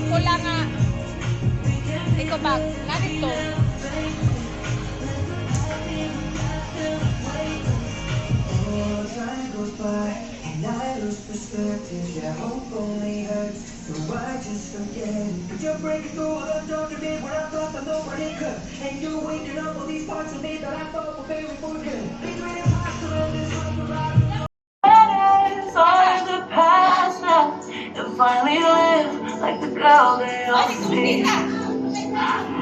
pula nga. Iko bag. Natin to. And I lose perspective, yeah, hope only hurts. So I just forget it. But you're breaking through all the dark to me when I thought that nobody could. And you're waking up all these parts of me that I thought were very good. Between impossible and this life around. It's all in the past now. And finally live like the girl they all see.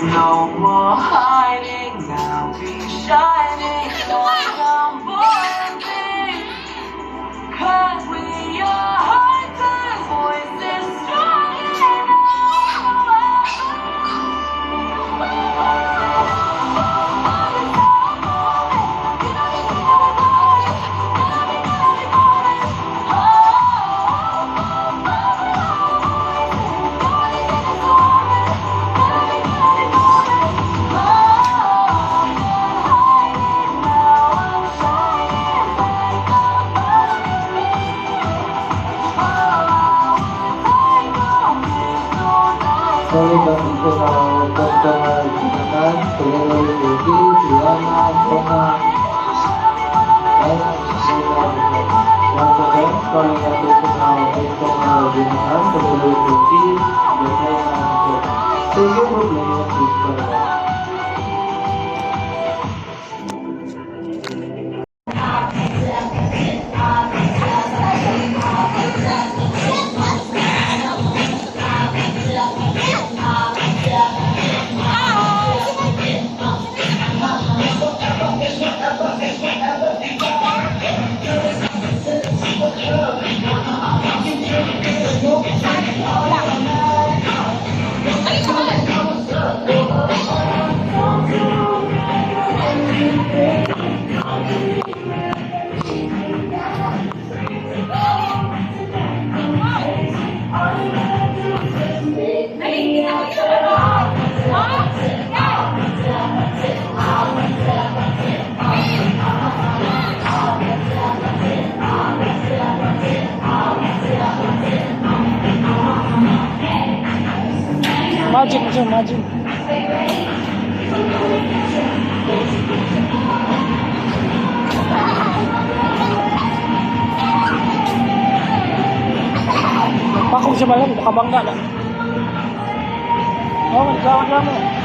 No more hiding now, be shining like I'm born to be. 'Cause we are hunters, voices strong Sorry kami sa mga customer gunakan, paglalawin beauty, Juliana, Rona, and once again, sorry kami sa mga customer gunakan, paglalawin beauty, Juliana, thank you for playing this program. Magic siya, magic. Pakong siya malam, nakabangga na. Oh, magkawag lang mo.